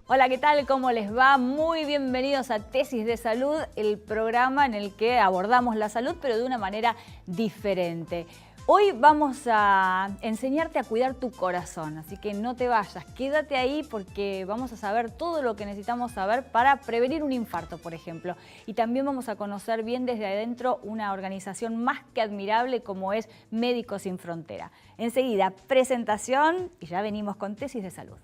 Hola, ¿qué tal? ¿Cómo les va? Muy bienvenidos a Tesis de Salud, el programa en el que abordamos la salud, pero de una manera diferente. Hoy vamos a enseñarte a cuidar tu corazón, así que no te vayas, quédate ahí porque vamos a saber todo lo que necesitamos saber para prevenir un infarto, por ejemplo. Y también vamos a conocer bien desde adentro una organización más que admirable como es Médicos Sin Frontera. Enseguida, presentación y ya venimos con Tesis de Salud.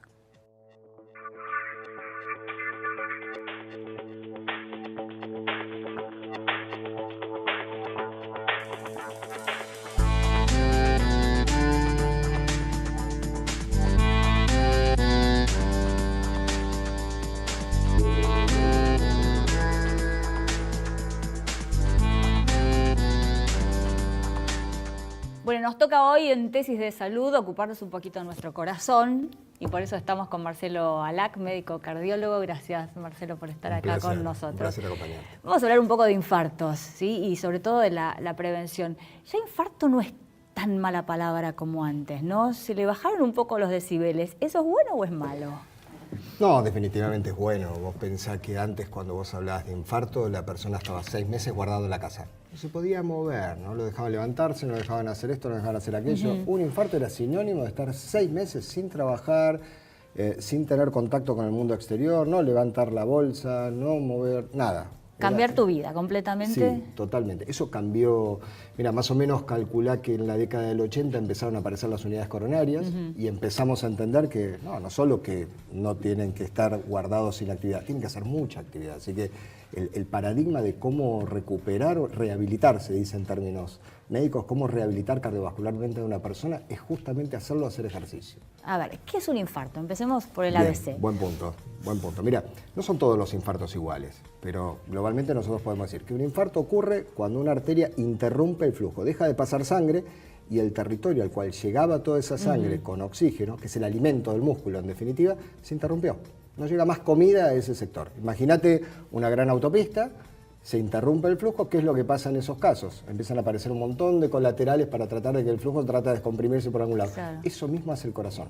Bueno, nos toca hoy en Tesis de Salud ocuparnos un poquito de nuestro corazón y por eso estamos con Marcelo Alac, médico cardiólogo. Gracias, Marcelo, por estar acá con nosotros. Un placer acompañarte. Vamos a hablar un poco de infartos, ¿sí? Y sobre todo de la prevención. Ya infarto no es tan mala palabra como antes, ¿no? Se le bajaron un poco los decibeles. ¿Eso es bueno o es malo? No, definitivamente es bueno. Vos pensás que antes, cuando vos hablabas de infarto, la persona estaba 6 meses guardado en la casa. No se podía mover, no lo dejaban levantarse, no dejaban hacer esto, no dejaban hacer aquello. Un infarto era sinónimo de estar 6 meses sin trabajar, sin tener contacto con el mundo exterior, no levantar la bolsa, no mover, nada. Cambiar tu vida completamente. Sí, totalmente. Eso cambió. Mira, más o menos calculá que en la década del 80 empezaron a aparecer las unidades coronarias y empezamos a entender que no solo que no tienen que estar guardados sin actividad, tienen que hacer mucha actividad. Así que el paradigma de cómo recuperar o rehabilitar, se dice en términos médicos, cómo rehabilitar cardiovascularmente a una persona es justamente hacerlo hacer ejercicio. A ver, ¿qué es un infarto? Empecemos por el Bien, ABC. Buen punto. Mira, no son todos los infartos iguales, pero globalmente nosotros podemos decir que un infarto ocurre cuando una arteria interrumpe el flujo, deja de pasar sangre y el territorio al cual llegaba toda esa sangre con oxígeno, que es el alimento del músculo en definitiva, se interrumpió. No llega más comida a ese sector. Imagínate una gran autopista, se interrumpe el flujo, ¿qué es lo que pasa en esos casos? Empiezan a aparecer un montón de colaterales para tratar de que el flujo trate de descomprimirse por algún lado. Claro. Eso mismo hace el corazón.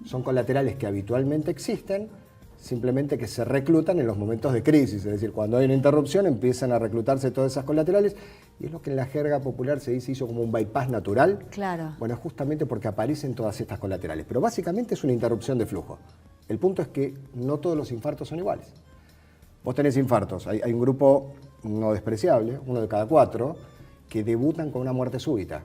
Son colaterales que habitualmente existen, simplemente que se reclutan en los momentos de crisis, es decir, cuando hay una interrupción empiezan a reclutarse todas esas colaterales y es lo que en la jerga popular se dice hizo como un bypass natural. Claro. Bueno, justamente porque aparecen todas estas colaterales, pero básicamente es una interrupción de flujo. El punto es que no todos los infartos son iguales. Vos tenés infartos, hay un grupo no despreciable, 1 de cada 4, que debutan con una muerte súbita.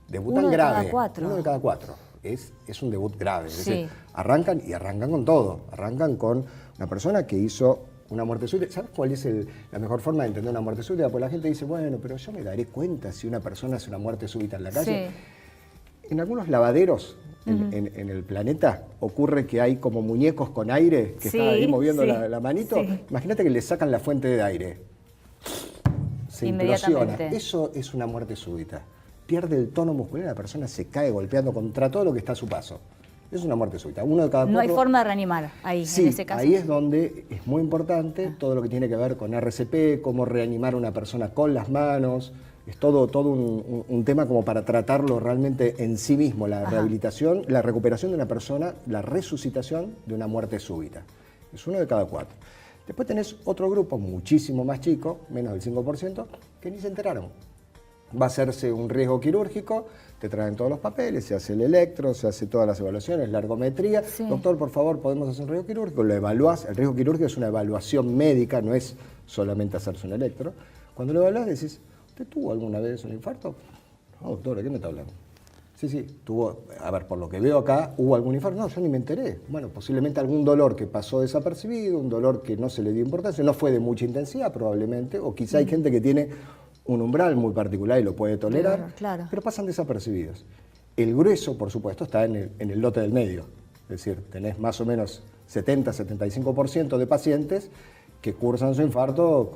Debutan 1 de grave. cada 4. 1 de cada 4. Es un debut grave. Es Sí. decir, arrancan con todo. Arrancan con una persona que hizo una muerte súbita. ¿Sabes cuál es la mejor forma de entender una muerte súbita? Porque la gente dice, bueno, pero yo me daré cuenta si una persona hace una muerte súbita en la calle. Sí. En algunos lavaderos en el planeta ocurre que hay como muñecos con aire que están ahí moviendo la manito. Sí. Imagínate que le sacan la fuente de aire. Se implosiona. Inmediatamente. Eso es una muerte súbita. Pierde el tono muscular y la persona se cae golpeando contra todo lo que está a su paso. Es una muerte súbita. 1 de cada 4. No hay forma de reanimar ahí, Sí, en ese caso. ahí es donde es muy importante todo lo que tiene que ver con RCP, cómo reanimar a una persona con las manos. Es todo un tema como para tratarlo realmente en sí mismo, la rehabilitación, la recuperación de una persona, la resucitación de una muerte súbita. Es 1 de cada 4. Después tenés otro grupo muchísimo más chico, menos del 5%, que ni se enteraron. Va a hacerse un riesgo quirúrgico, te traen todos los papeles, se hace el electro, se hace todas las evaluaciones, la ergometría. Sí. Doctor, por favor, podemos hacer un riesgo quirúrgico, lo evaluás. El riesgo quirúrgico es una evaluación médica, no es solamente hacerse un electro. Cuando lo evaluás decís, ¿usted tuvo alguna vez un infarto? No, doctor, ¿de qué me está hablando? Sí, tuvo, a ver, por lo que veo acá, ¿hubo algún infarto? No, yo ni me enteré. Bueno, posiblemente algún dolor que pasó desapercibido, un dolor que no se le dio importancia, no fue de mucha intensidad probablemente, o quizá hay gente que tiene un umbral muy particular y lo puede tolerar, Claro. pero pasan desapercibidos. El grueso, por supuesto, está en el lote del medio. Es decir, tenés más o menos 70-75% de pacientes que cursan su infarto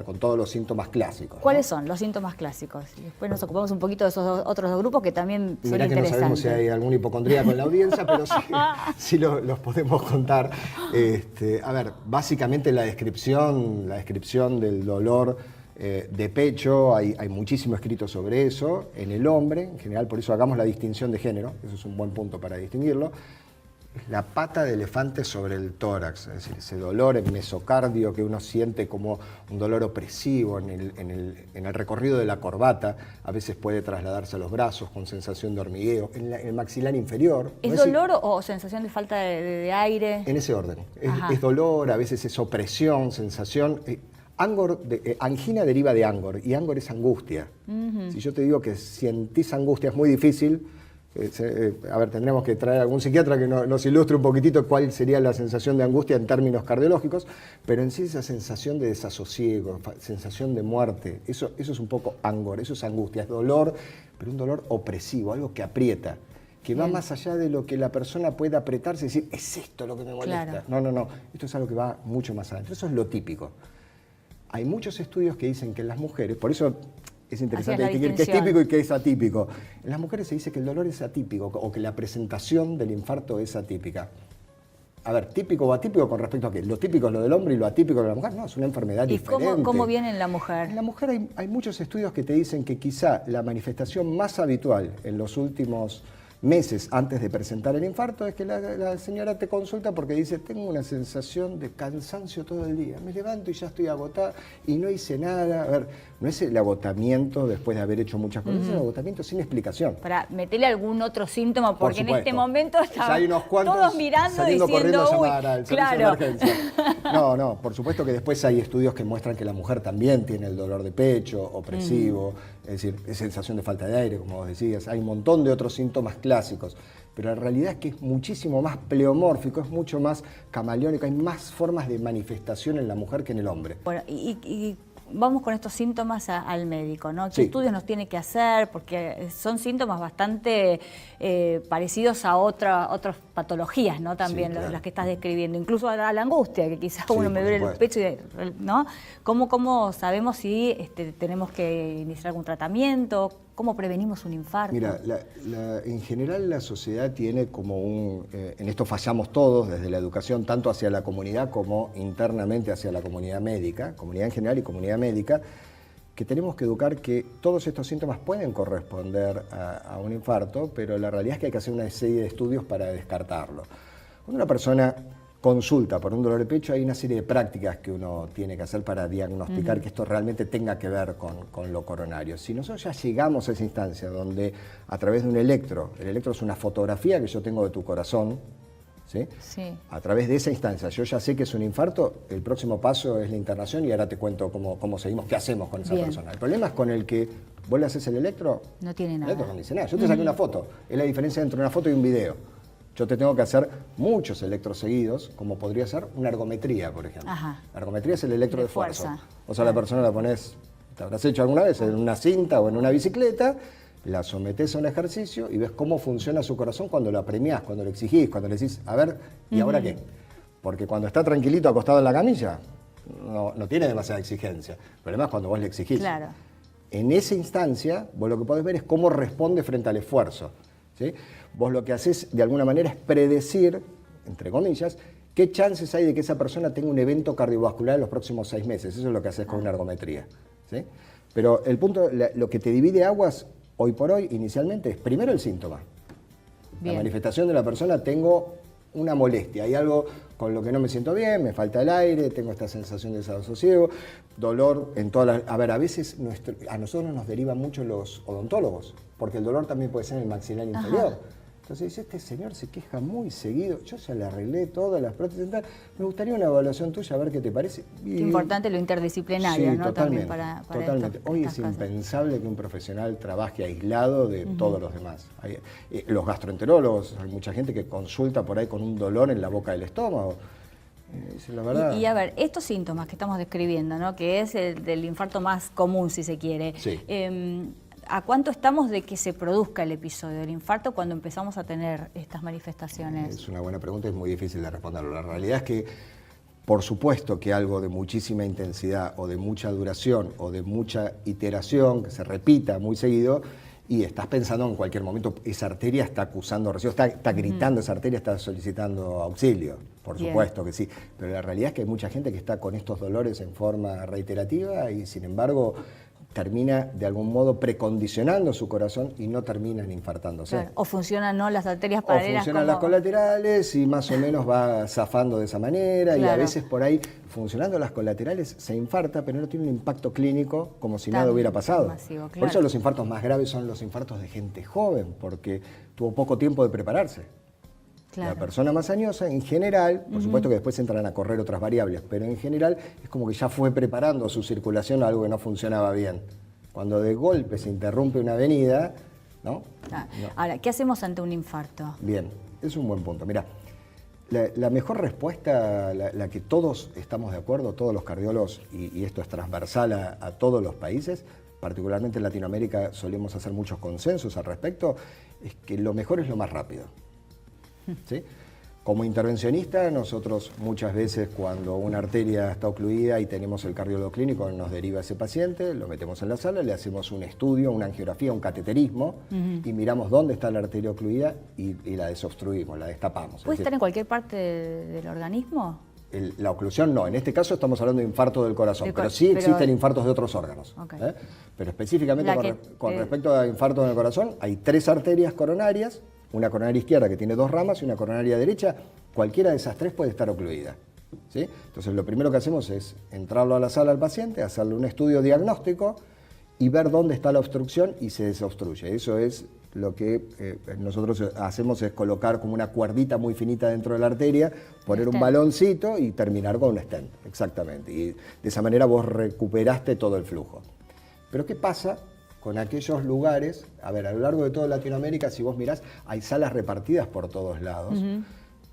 con todos los síntomas clásicos. ¿Cuáles son los síntomas clásicos? Y después nos ocupamos un poquito de esos otros dos grupos que también son Mirá que no sabemos si hay algún hipocondríaco en la audiencia, pero sí los podemos contar. A ver, básicamente la descripción del dolor de pecho, hay muchísimo escrito sobre eso, en el hombre, en general, por eso hagamos la distinción de género, eso es un buen punto para distinguirlo. Es la pata de elefante sobre el tórax, es decir, ese dolor en mesocardio que uno siente como un dolor opresivo en el recorrido de la corbata, a veces puede trasladarse a los brazos con sensación de hormigueo, en el maxilar inferior. ¿Es dolor o sensación de falta de aire? En ese orden. Es dolor, a veces es opresión, sensación. Angina deriva de angor, y angor es angustia. Si yo te digo que sentís angustia, es muy difícil. A ver, tendremos que traer a algún psiquiatra que nos ilustre un poquitito cuál sería la sensación de angustia en términos cardiológicos, pero en sí esa sensación de desasosiego, sensación de muerte, eso es un poco angor, eso es angustia, es dolor, pero un dolor opresivo, algo que aprieta, que va más allá de lo que la persona pueda apretarse y decir, es esto lo que me molesta. Claro. No, esto es algo que va mucho más adentro, eso es lo típico. Hay muchos estudios que dicen que en las mujeres, por eso es interesante distinguir qué es típico y qué es atípico. En las mujeres se dice que el dolor es atípico o que la presentación del infarto es atípica. A ver, típico o atípico con respecto a qué. Lo típico es lo del hombre y lo atípico es lo de la mujer. No, es una enfermedad diferente. ¿Y cómo viene en la mujer? En la mujer hay muchos estudios que te dicen que quizá la manifestación más habitual en los últimos meses antes de presentar el infarto es que la señora te consulta porque dice, tengo una sensación de cansancio todo el día, me levanto y ya estoy agotada y no hice nada. A ver, no es el agotamiento después de haber hecho muchas cosas, es el agotamiento sin explicación. Para meterle algún otro síntoma, porque en este momento están hay unos cuantos todos mirando diciendo, corriendo a llamar al servicio de emergencia. No, por supuesto que después hay estudios que muestran que la mujer también tiene el dolor de pecho, opresivo, es decir, sensación de falta de aire, como vos decías. Hay un montón de otros síntomas clásicos, pero la realidad es que es muchísimo más pleomórfico, es mucho más camaleónico, hay más formas de manifestación en la mujer que en el hombre. Bueno, y vamos con estos síntomas al médico, ¿no? ¿Qué estudios nos tiene que hacer? Porque son síntomas bastante parecidos a otras patologías, ¿no? También las que estás describiendo, incluso a la angustia, que quizás uno me duele el pecho, ¿no? ¿Cómo sabemos si tenemos que iniciar algún tratamiento? ¿Cómo prevenimos un infarto? Mira, en general la sociedad tiene como en esto fallamos todos, desde la educación, tanto hacia la comunidad como internamente hacia la comunidad médica, comunidad en general y comunidad médica, que tenemos que educar que todos estos síntomas pueden corresponder a un infarto, pero la realidad es que hay que hacer una serie de estudios para descartarlo. Cuando una persona consulta por un dolor de pecho, hay una serie de prácticas que uno tiene que hacer para diagnosticar que esto realmente tenga que ver con lo coronario. Si nosotros ya llegamos a esa instancia donde a través de un electro, el electro es una fotografía que yo tengo de tu corazón, ¿sí? A través de esa instancia yo ya sé que es un infarto, el próximo paso es la internación y ahora te cuento cómo seguimos, qué hacemos con esa persona. El problema es con el que vos le haces el electro, no tiene nada. El electro no dice nada. Yo te saqué una foto, es la diferencia entre una foto y un video. Yo te tengo que hacer muchos electros seguidos, como podría ser una ergometría, por ejemplo. La ergometría es el electro de esfuerzo. O sea, la persona la pones, te habrás hecho alguna vez, en una cinta o en una bicicleta, la sometés a un ejercicio y ves cómo funciona su corazón cuando lo apremiás, cuando lo exigís, cuando le decís, a ver, ¿y ahora qué? Porque cuando está tranquilito acostado en la camilla, no tiene demasiada exigencia. El problema es cuando vos le exigís. Claro. En esa instancia, vos lo que podés ver es cómo responde frente al esfuerzo, ¿sí? Vos lo que haces de alguna manera es predecir, entre comillas, qué chances hay de que esa persona tenga un evento cardiovascular en los próximos 6 meses. Eso es lo que haces con una ergometría, ¿sí? Pero el punto, lo que te divide aguas hoy por hoy, inicialmente, es primero el síntoma. La manifestación de la persona, tengo una molestia, hay algo con lo que no me siento bien, me falta el aire, tengo esta sensación de desasosiego, dolor en todas las... A ver, a veces a nosotros nos derivan mucho los odontólogos, porque el dolor también puede ser en el maxilar inferior. Entonces dice, este señor se queja muy seguido, yo ya le arreglé todas las prótesis dentales, me gustaría una evaluación tuya a ver qué te parece. Qué importante lo interdisciplinario, ¿no? Totalmente, también para totalmente. Hoy es impensable que un profesional trabaje aislado de todos los demás. Los gastroenterólogos, hay mucha gente que consulta por ahí con un dolor en la boca del estómago. La verdad. Y a ver, estos síntomas que estamos describiendo, ¿no? Que es el del infarto más común, si se quiere. ¿A cuánto estamos de que se produzca el episodio del infarto cuando empezamos a tener estas manifestaciones? Es una buena pregunta y es muy difícil de responderlo. La realidad es que, por supuesto que algo de muchísima intensidad o de mucha duración o de mucha iteración, que se repita muy seguido, y estás pensando en cualquier momento, esa arteria está acusando recibo, está gritando, esa arteria está solicitando auxilio, por supuesto que sí. Pero la realidad es que hay mucha gente que está con estos dolores en forma reiterativa y sin embargo termina de algún modo precondicionando su corazón y no terminan infartándose. Claro. O funcionan ¿no? las arterias paralelas. O funcionan las colaterales y más o menos va zafando de esa manera, y a veces por ahí, funcionando las colaterales, se infarta, pero no tiene un impacto clínico como si nada hubiera pasado. Masivo, claro. Por eso los infartos más graves son los infartos de gente joven, porque tuvo poco tiempo de prepararse. Claro. La persona más añosa, en general, por supuesto que después entran a correr otras variables, pero en general es como que ya fue preparando su circulación a algo que no funcionaba bien. Cuando de golpe se interrumpe una avenida, ¿no? No. Ahora, ¿qué hacemos ante un infarto? Bien, es un buen punto. Mira, la mejor respuesta, la que todos estamos de acuerdo, todos los cardiólogos, y esto es transversal a todos los países, particularmente en Latinoamérica solemos hacer muchos consensos al respecto, es que lo mejor es lo más rápido. ¿Sí? Como intervencionista, nosotros muchas veces cuando una arteria está ocluida y tenemos el cardiólogo clínico, nos deriva a ese paciente, lo metemos en la sala, le hacemos un estudio, una angiografía, un cateterismo y miramos dónde está la arteria ocluida y la desobstruimos, la destapamos. ¿Puede estar en cualquier parte del organismo? La oclusión no, en este caso estamos hablando de infarto del corazón, pero sí existen infartos de otros órganos. Okay. Pero específicamente con respecto a infarto del corazón, hay 3 arterias coronarias, una coronaria izquierda que tiene 2 ramas y una coronaria derecha, cualquiera de esas 3 puede estar ocluida. ¿Sí? Entonces lo primero que hacemos es entrarlo a la sala al paciente, hacerle un estudio diagnóstico y ver dónde está la obstrucción y se desobstruye. Eso es lo que nosotros hacemos, es colocar como una cuerdita muy finita dentro de la arteria, poner un baloncito y terminar con un stent, exactamente. Y de esa manera vos recuperaste todo el flujo. Pero ¿qué pasa con aquellos lugares? A ver, a lo largo de toda Latinoamérica, si vos mirás, hay salas repartidas por todos lados.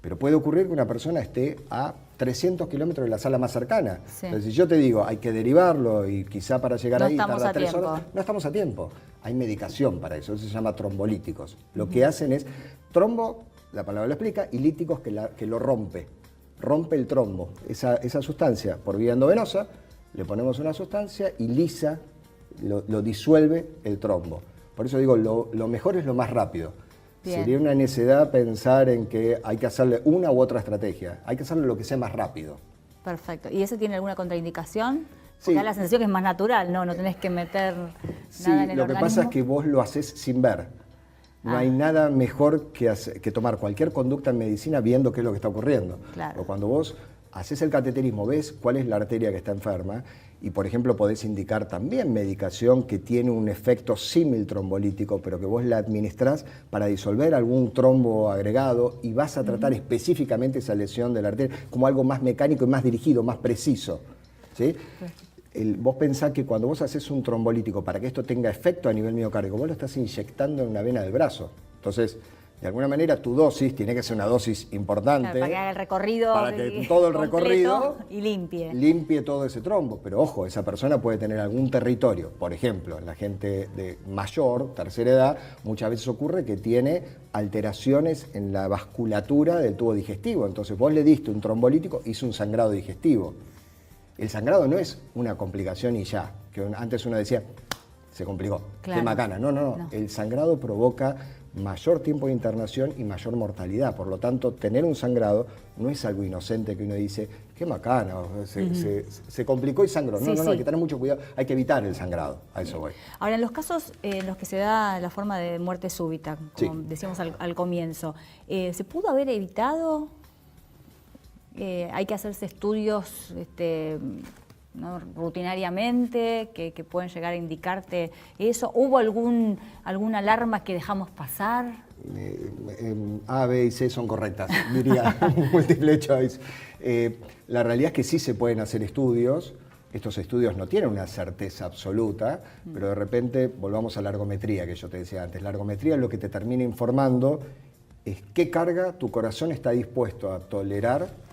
Pero puede ocurrir que una persona esté a 300 kilómetros de la sala más cercana. Sí. Entonces, si yo te digo, hay que derivarlo y quizá para llegar ahí tarda 3 horas, no estamos a tiempo. Hay medicación para eso se llama trombolíticos. Lo que hacen es, trombo, la palabra lo explica, y líticos que lo rompe el trombo. Esa sustancia, por vía endovenosa, le ponemos una sustancia y lisa, lo disuelve el trombo. Por eso digo, lo mejor es lo más rápido. Bien. Sería una necedad pensar en que hay que hacerle una u otra estrategia. Hay que hacerle lo que sea más rápido. Perfecto. ¿Y ese tiene alguna contraindicación? Sí. Porque da la sensación que es más natural, ¿no? No tenés que meter nada en el organismo. Lo que pasa es que vos lo haces sin ver. No hay nada mejor que tomar cualquier conducta en medicina viendo qué es lo que está ocurriendo. Claro. O cuando vos haces el cateterismo, ves cuál es la arteria que está enferma y, por ejemplo, podés indicar también medicación que tiene un efecto símil trombolítico, pero que vos la administrás para disolver algún trombo agregado y vas a tratar específicamente esa lesión de la arteria como algo más mecánico y más dirigido, más preciso. ¿Sí? Vos pensás que cuando vos haces un trombolítico para que esto tenga efecto a nivel miocárdico, vos lo estás inyectando en una vena del brazo. Entonces, de alguna manera tu dosis tiene que ser una dosis importante. Claro, para que haga el recorrido. Para que todo el recorrido y limpie todo ese trombo. Pero ojo, esa persona puede tener algún territorio. Por ejemplo, en la gente de mayor, tercera edad, muchas veces ocurre que tiene alteraciones en la vasculatura del tubo digestivo. Entonces vos le diste un trombolítico, hizo un sangrado digestivo. El sangrado no es una complicación y ya. Que antes uno decía, se complicó, qué macana. No. El sangrado provoca mayor tiempo de internación y mayor mortalidad. Por lo tanto, tener un sangrado no es algo inocente que uno dice, qué macana, se complicó y sangró. No, hay que tener mucho cuidado, hay que evitar el sangrado, a eso voy. Ahora, en los casos en los que se da la forma de muerte súbita, como decíamos al comienzo, ¿se pudo haber evitado? Hay que hacerse estudios ¿no? rutinariamente que pueden llegar a indicarte eso. ¿Hubo alguna alarma que dejamos pasar? A, B y C son correctas, diría múltiple choice. La realidad es que sí se pueden hacer estudios. Estos estudios no tienen una certeza absoluta, pero de repente volvamos a la ergometría que yo te decía antes. La ergometría lo que te termina informando es qué carga tu corazón está dispuesto a tolerar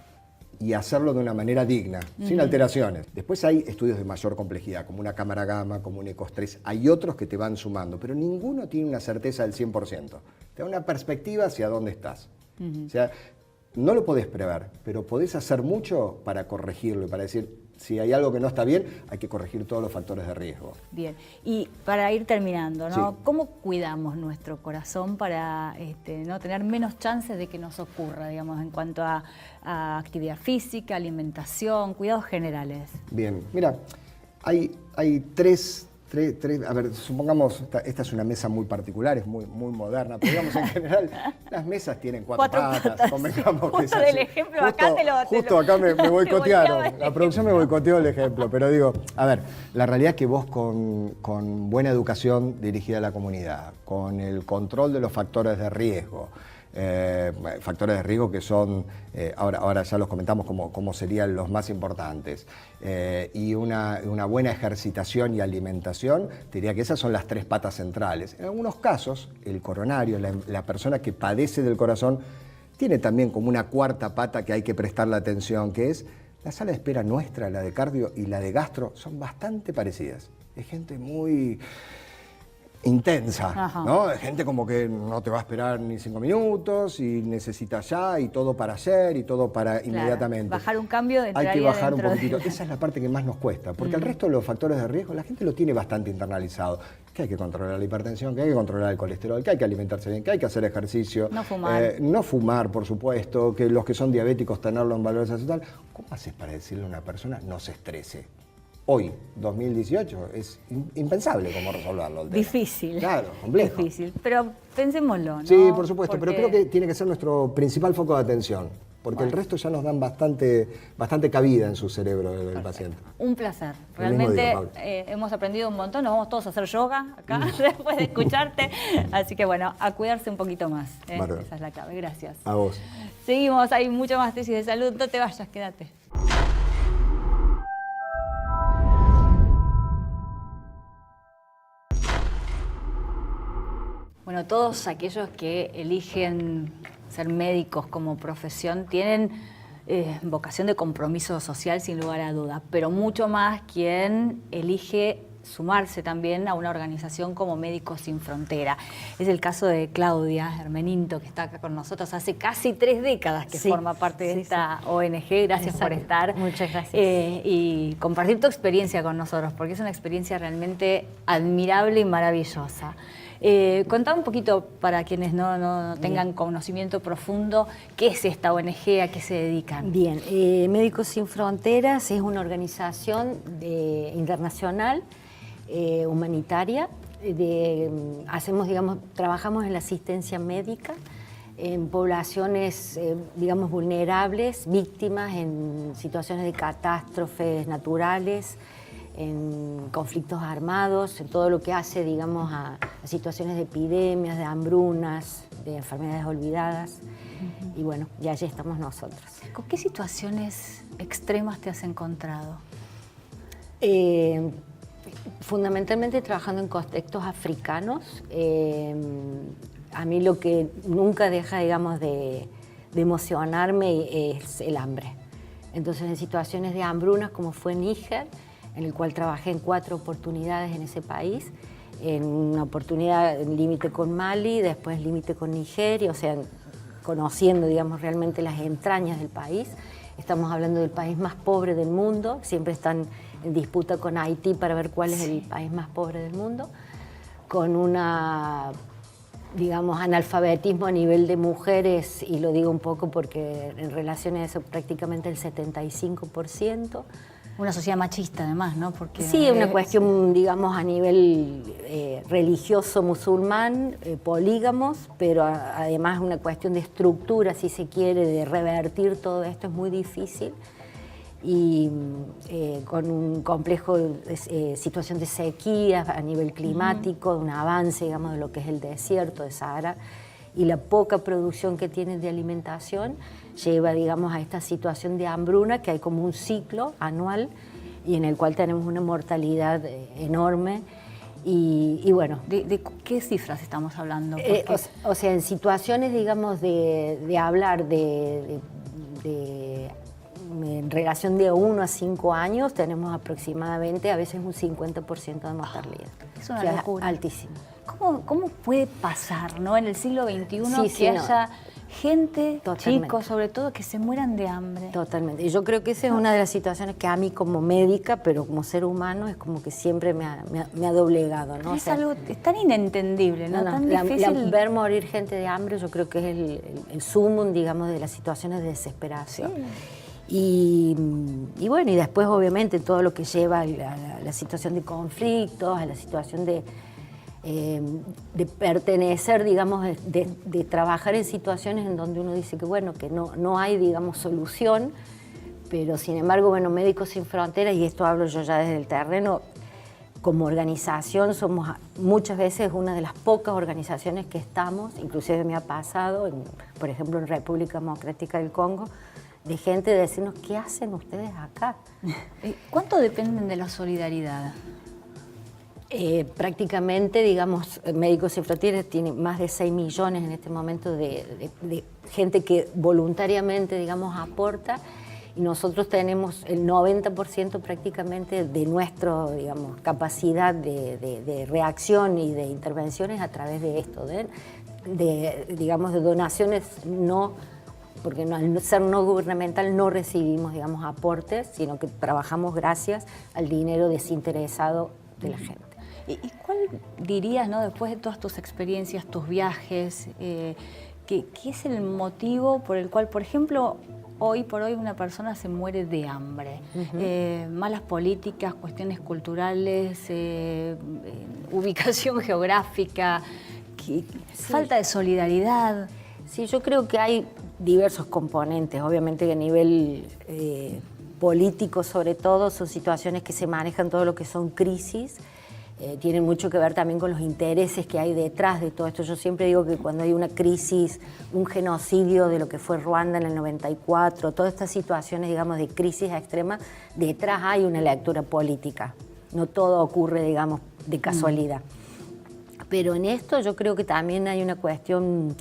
y hacerlo de una manera digna, sin alteraciones. Después hay estudios de mayor complejidad, como una cámara gamma, como un ECOS-3. Hay otros que te van sumando, pero ninguno tiene una certeza del 100%. Te da una perspectiva hacia dónde estás. O sea, no lo podés prever, pero podés hacer mucho para corregirlo y para decir, si hay algo que no está bien, hay que corregir todos los factores de riesgo. Bien, y para ir terminando, ¿no? Sí. ¿Cómo cuidamos nuestro corazón para no tener menos chances de que nos ocurra, digamos, en cuanto a actividad física, alimentación, cuidados generales? Bien, mira, hay tres A ver, supongamos, esta es una mesa muy particular, es muy moderna, pero digamos en general, las mesas tienen cuatro patas. Convengamos que es así. Del ejemplo, justo acá me boicotearon, la producción me boicoteó el ejemplo, pero digo, a ver, la realidad es que vos con buena educación dirigida a la comunidad, con el control de los factores de riesgo, que son, ahora ya los comentamos como serían los más importantes, y una buena ejercitación y alimentación, te diría que esas son las 3 patas centrales. En algunos casos, el coronario, la persona que padece del corazón, tiene también como una 4ª pata que hay que prestarle atención, que es la sala de espera nuestra, la de cardio y la de gastro, son bastante parecidas. Es gente muy intensa, ¿no? Gente como que no te va a esperar ni 5 minutos y necesita ya y todo para ayer y todo para inmediatamente. Bajar un cambio de hay que bajar un poquitito. Esa es la parte que más nos cuesta, porque el resto de los factores de riesgo la gente lo tiene bastante internalizado. Que hay que controlar la hipertensión, que hay que controlar el colesterol, que hay que alimentarse bien, que hay que hacer ejercicio. No fumar. No fumar, por supuesto, que los que son diabéticos tenerlo en valores aceptables. ¿Cómo haces para decirle a una persona no se estrese? Hoy, 2018, es impensable cómo resolverlo. El tema. Difícil. Claro, complejo. Difícil, pero pensémoslo, ¿no? Sí, por supuesto, pero creo que tiene que ser nuestro principal foco de atención, porque el resto ya nos dan bastante cabida en su cerebro del paciente. Un placer. Realmente hemos aprendido un montón, nos vamos todos a hacer yoga acá después de escucharte. Así que bueno, a cuidarse un poquito más. Esa es la clave. Gracias. A vos. Seguimos, hay mucho más tesis de salud. No te vayas, quédate. Bueno, todos aquellos que eligen ser médicos como profesión tienen vocación de compromiso social sin lugar a duda, pero mucho más quien elige sumarse también a una organización como Médicos Sin Frontera. Es el caso de Claudia Hermeninto, que está acá con nosotros hace casi 3 décadas que forma parte de esta ONG. Gracias por estar. Muchas gracias. Y compartir tu experiencia con nosotros, porque es una experiencia realmente admirable y maravillosa. Contá un poquito, para quienes no tengan conocimiento profundo, ¿qué es esta ONG? ¿A qué se dedican? Bien, Médicos Sin Fronteras es una organización internacional, humanitaria. Trabajamos en la asistencia médica en poblaciones, vulnerables, víctimas en situaciones de catástrofes naturales, en conflictos armados, en todo lo que hace, a situaciones de epidemias, de hambrunas, de enfermedades olvidadas. Y bueno, y allí estamos nosotros. ¿Con qué situaciones extremas te has encontrado? Fundamentalmente trabajando en contextos africanos. A mí lo que nunca deja, de emocionarme es el hambre. Entonces, en situaciones de hambrunas, como fue Níger, en el cual trabajé en 4 oportunidades en ese país, en una oportunidad en límite con Mali, después límite con Nigeria, o sea, conociendo, realmente las entrañas del país. Estamos hablando del país más pobre del mundo, siempre están en disputa con Haití para ver cuál es el país más pobre del mundo, con una, analfabetismo a nivel de mujeres, y lo digo un poco porque en relación a eso prácticamente el 75%. Una sociedad machista, además, ¿no? Porque, sí, una cuestión, a nivel religioso musulmán, polígamos, pero además una cuestión de estructura, si se quiere, de revertir todo esto es muy difícil. Y con un complejo situación de sequía a nivel climático, un avance, de lo que es el desierto de Sahara, y la poca producción que tienen de alimentación lleva, a esta situación de hambruna, que hay como un ciclo anual y en el cual tenemos una mortalidad enorme. Y bueno. ¿De qué cifras estamos hablando? O sea, en situaciones, de hablar en relación de 1 a 5 años, tenemos aproximadamente a veces un 50% de mortalidad. Es una locura. Altísimo. ¿Cómo puede pasar, ¿no? En el siglo XXI haya gente, chicos sobre todo, que se mueran de hambre? Totalmente. Y yo creo que esa es una de las situaciones que a mí como médica, pero como ser humano, es como que siempre me ha doblegado, ¿no? Es algo tan inentendible, ¿no? Tan difícil. Ver morir gente de hambre, yo creo que es el sumum, de las situaciones de desesperación. Sí. Y bueno, y después obviamente todo lo que lleva a la situación de conflictos, a la situación de pertenecer, digamos, de trabajar en situaciones en donde uno dice que bueno, que no hay, digamos, solución, pero sin embargo, bueno, Médicos Sin Fronteras, y esto hablo yo ya desde el terreno, como organización somos muchas veces una de las pocas organizaciones que estamos, inclusive me ha pasado, por ejemplo, en República Democrática del Congo, de gente de decirnos, ¿qué hacen ustedes acá? ¿Cuánto dependen de la solidaridad? Prácticamente, digamos, Médicos Sin Fronteras tiene más de 6 millones en este momento de gente que voluntariamente, digamos, aporta, y nosotros tenemos el 90% prácticamente de nuestra, digamos, capacidad de reacción y de intervenciones a través de esto, digamos, de donaciones no, porque al ser no gubernamental no recibimos, digamos, aportes, sino que trabajamos gracias al dinero desinteresado de la gente. ¿Y cuál dirías, ¿no, después de todas tus experiencias, tus viajes, qué es el motivo por el cual, por ejemplo, hoy por hoy una persona se muere de hambre? Malas políticas, cuestiones culturales, ubicación geográfica, falta de solidaridad. Sí, yo creo que hay diversos componentes, obviamente que a nivel político sobre todo, son situaciones que se manejan todo lo que son crisis, tienen mucho que ver también con los intereses que hay detrás de todo esto. Yo siempre digo que cuando hay una crisis, un genocidio de lo que fue Ruanda en el 94, todas estas situaciones, digamos, de crisis extrema, detrás hay una lectura política. No todo ocurre, digamos, de casualidad. Pero en esto yo creo que también hay una cuestión,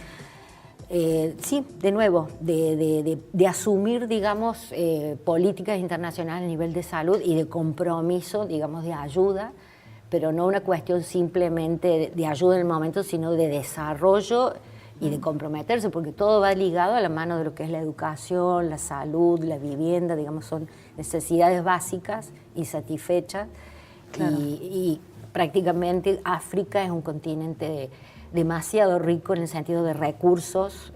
sí, de nuevo, de asumir, digamos, políticas internacionales a nivel de salud y de compromiso, digamos, de ayuda, pero no una cuestión simplemente de ayuda en el momento, sino de desarrollo y de comprometerse, porque todo va ligado a la mano de lo que es la educación, la salud, la vivienda, digamos, son necesidades básicas y satisfechas. Claro. Y prácticamente África es un continente demasiado rico en el sentido de recursos,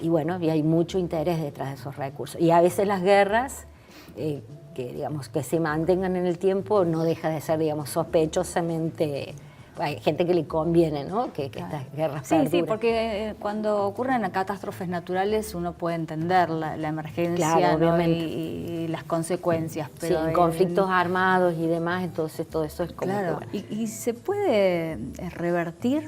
y bueno, y hay mucho interés detrás de esos recursos. Y a veces las guerras, que digamos que se mantengan en el tiempo, no deja de ser, digamos, sospechosamente, hay gente que le conviene, ¿no? Que claro, estas guerras perduren. Sí, porque cuando ocurren catástrofes naturales uno puede entender la emergencia, claro, ¿no? y las consecuencias. Pero sí, en conflictos armados y demás, entonces todo eso es como claro. que, bueno. ¿Y se puede revertir?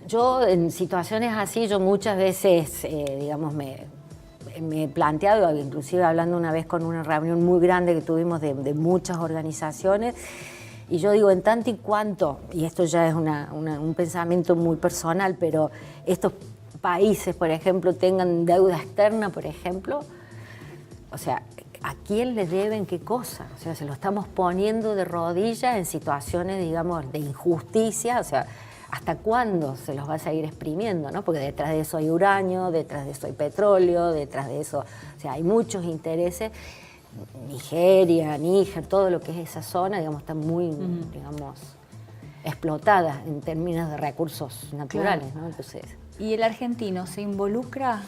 Yo en situaciones así, yo muchas veces, digamos, me he planteado, inclusive hablando una vez con una reunión muy grande que tuvimos de muchas organizaciones, y yo digo, en tanto y cuanto, y esto ya es un pensamiento muy personal, pero estos países, por ejemplo, tengan deuda externa, por ejemplo, o sea, ¿a quién le deben qué cosa? O sea, se lo estamos poniendo de rodillas en situaciones, digamos, de injusticia, o sea, ¿hasta cuándo se los va a seguir exprimiendo, ¿no? Porque detrás de eso hay uranio, detrás de eso hay petróleo, detrás de eso, o sea, hay muchos intereses. Nigeria, Níger, todo lo que es esa zona, digamos, está muy, digamos, explotada en términos de recursos naturales, claro, ¿no? Entonces, ¿y el argentino se involucra?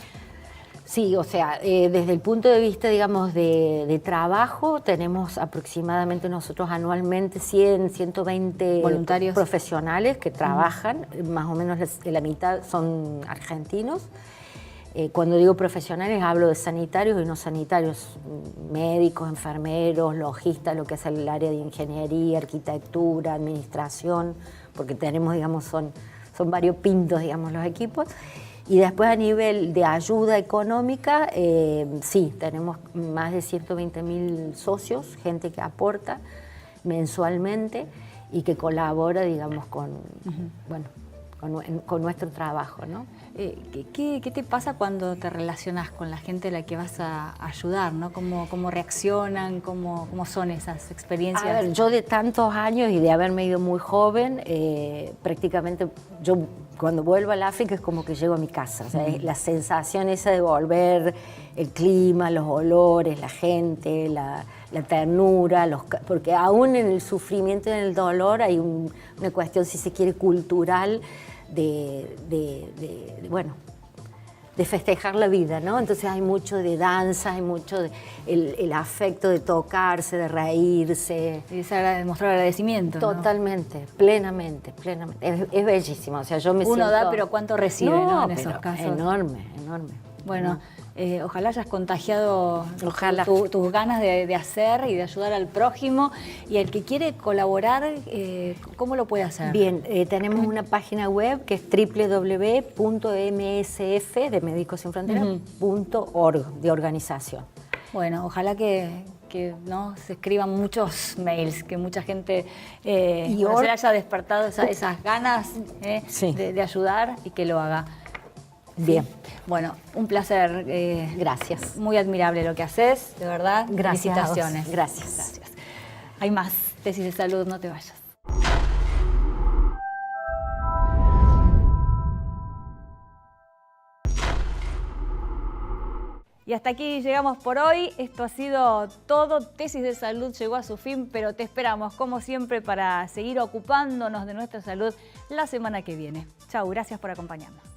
Sí, o sea, desde el punto de vista, digamos, de trabajo, tenemos aproximadamente nosotros anualmente 100, 120 voluntarios profesionales que trabajan, más o menos la mitad son argentinos. Cuando digo profesionales hablo de sanitarios y no sanitarios, médicos, enfermeros, logistas, lo que es el área de ingeniería, arquitectura, administración, porque tenemos, digamos, son variopintos, digamos, los equipos. Y después a nivel de ayuda económica, sí, tenemos más de 120.000 socios, gente que aporta mensualmente y que colabora, digamos, con, bueno, con nuestro trabajo, ¿no? ¿Qué te pasa cuando te relacionas con la gente a la que vas a ayudar, ¿no? ¿Cómo reaccionan? ¿Cómo son esas experiencias? A ver, yo de tantos años y de haberme ido muy joven, prácticamente yo cuando vuelvo al África es como que llego a mi casa. O sea, es la sensación esa de volver, el clima, los olores, la gente, la ternura, porque aún en el sufrimiento y en el dolor hay una cuestión, si se quiere, cultural, bueno, festejar la vida, ¿no? Entonces hay mucho de danza, hay mucho de el afecto de tocarse, de reírse. Y mostrar agradecimiento, ¿no? Totalmente, plenamente. Es bellísimo, o sea, yo me siento... Uno da, pero ¿cuánto recibe, no, en esos casos? Enorme. Bueno, ojalá hayas contagiado Ojalá. tus ganas de hacer y de ayudar al prójimo. Y el que quiere colaborar, ¿cómo lo puede hacer? Bien, tenemos una página web que es www.msf, de Médicos Sin Fronteras.org, de organización. Bueno, ojalá que no se escriban muchos mails, que mucha gente se le haya despertado esas ganas Sí. de ayudar y que lo haga. Bien. ¿Sí? Bueno, un placer. Gracias. Muy admirable lo que haces, de verdad. Gracias a vos. Felicitaciones. Gracias. Hay más tesis de salud, no te vayas. Y hasta aquí llegamos por hoy. Esto ha sido todo. Tesis de Salud llegó a su fin, pero te esperamos, como siempre, para seguir ocupándonos de nuestra salud la semana que viene. Chau, gracias por acompañarnos.